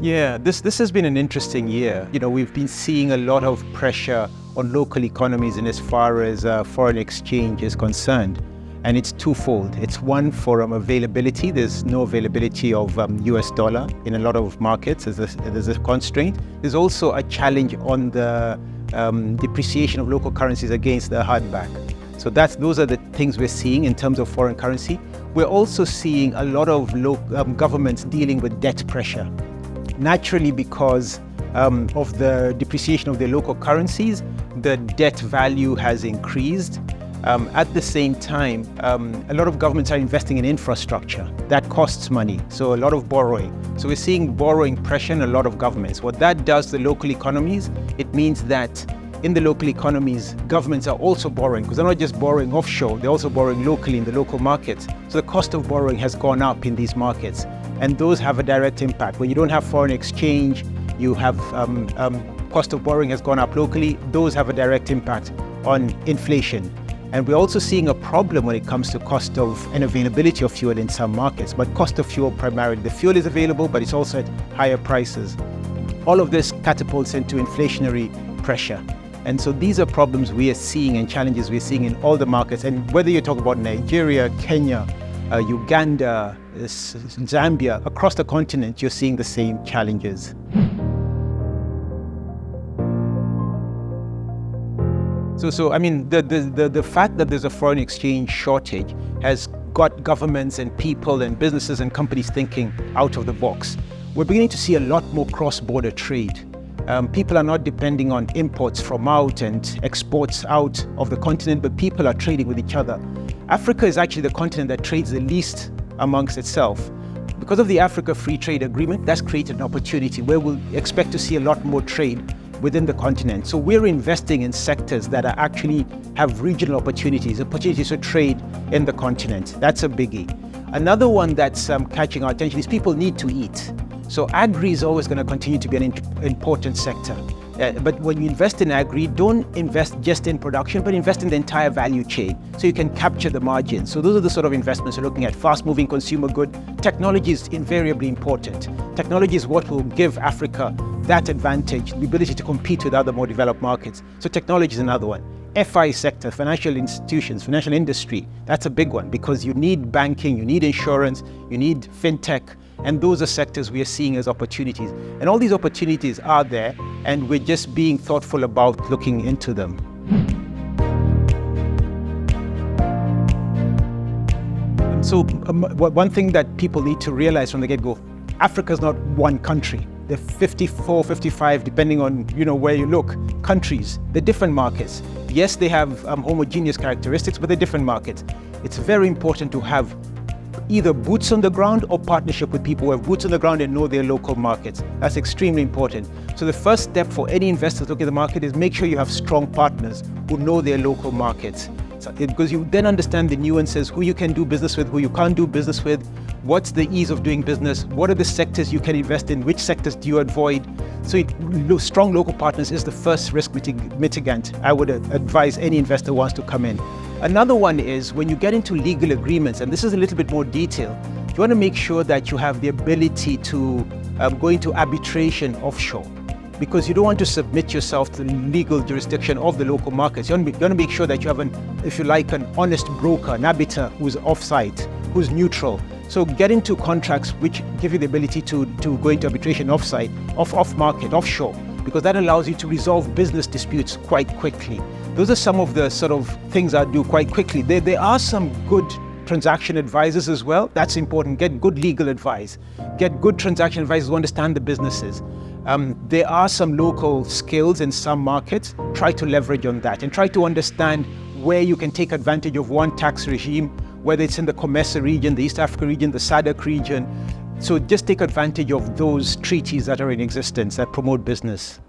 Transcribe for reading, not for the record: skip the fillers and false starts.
Yeah, this has been an interesting year. We've been seeing a lot of pressure on local economies in as far as foreign exchange is concerned. And it's twofold. It's one, for availability. There's no availability of US dollar in a lot of markets. There's a constraint. There's also a challenge on the depreciation of local currencies against the hardback. So those are the things we're seeing in terms of foreign currency. We're also seeing a lot of governments dealing with debt pressure. Naturally, because of the depreciation of their local currencies, the debt value has increased. At the same time, a lot of governments are investing in infrastructure. That costs money, so a lot of borrowing. So we're seeing borrowing pressure in a lot of governments. What that does to the local economies, it means that in the local economies, governments are also borrowing, because they're not just borrowing offshore, they're also borrowing locally in the local markets. So the cost of borrowing has gone up in these markets, and those have a direct impact. When you don't have foreign exchange, you have cost of borrowing has gone up locally. Those have a direct impact on inflation. And we're also seeing a problem when it comes to cost of and availability of fuel in some markets, but cost of fuel primarily. The fuel is available, but it's also at higher prices. All of this catapults into inflationary pressure. And so these are problems we are seeing and challenges we're seeing in all the markets. And whether you talk about Nigeria, Kenya, Uganda, Zambia, across the continent, you're seeing the same challenges. So I mean, the fact that there's a foreign exchange shortage has got governments and people and businesses and companies thinking out of the box. We're beginning to see a lot more cross-border trade. People are not depending on imports from out and exports out of the continent, but people are trading with each other. Africa is actually the continent that trades the least amongst itself. Because of the Africa Free Trade Agreement, that's created an opportunity where we'll expect to see a lot more trade within the continent. So we're investing in sectors that are actually have regional opportunities to trade in the continent. That's a biggie. Another one that's catching our attention is people need to eat. So agri is always going to continue to be an important sector. But when you invest in agri, don't invest just in production, but invest in the entire value chain so you can capture the margin. So those are the sort of investments we're looking at. Fast-moving consumer good. Technology is invariably important. Technology is what will give Africa that advantage, the ability to compete with other more developed markets. So technology is another one. FI sector, financial institutions, financial industry, that's a big one because you need banking, you need insurance, you need fintech, and those are sectors we are seeing as opportunities. And all these opportunities are there, and we're just being thoughtful about looking into them. And so one thing that people need to realize from the get-go, Africa is not one country. There are 54, 55, depending on where you look, countries. They're different markets. Yes, they have homogeneous characteristics, but they're different markets. It's very important to have either boots on the ground or partnership with people who have boots on the ground and know their local markets. That's extremely important. So the first step for any investor looking at the market is make sure you have strong partners who know their local markets. Because you then understand the nuances, who you can do business with, who you can't do business with, what's the ease of doing business, what are the sectors you can invest in, which sectors do you avoid. So strong local partners is the first risk mitigant I would advise any investor who wants to come in. Another one is when you get into legal agreements, and this is a little bit more detailed, you want to make sure that you have the ability to go into arbitration offshore, because you don't want to submit yourself to the legal jurisdiction of the local markets. You want to make sure that you have if you like, an honest broker, an arbiter who's off-site, who's neutral. So get into contracts which give you the ability to go into arbitration off-site, off-market, offshore, because that allows you to resolve business disputes quite quickly. Those are some of the sort of things I do quite quickly. There are some good transaction advisors as well. That's important. Get good legal advice. Get good transaction advisors who understand the businesses. There are some local skills in some markets. Try to leverage on that and try to understand where you can take advantage of one tax regime, whether it's in the COMESA region, the East Africa region, the SADC region. So just take advantage of those treaties that are in existence that promote business.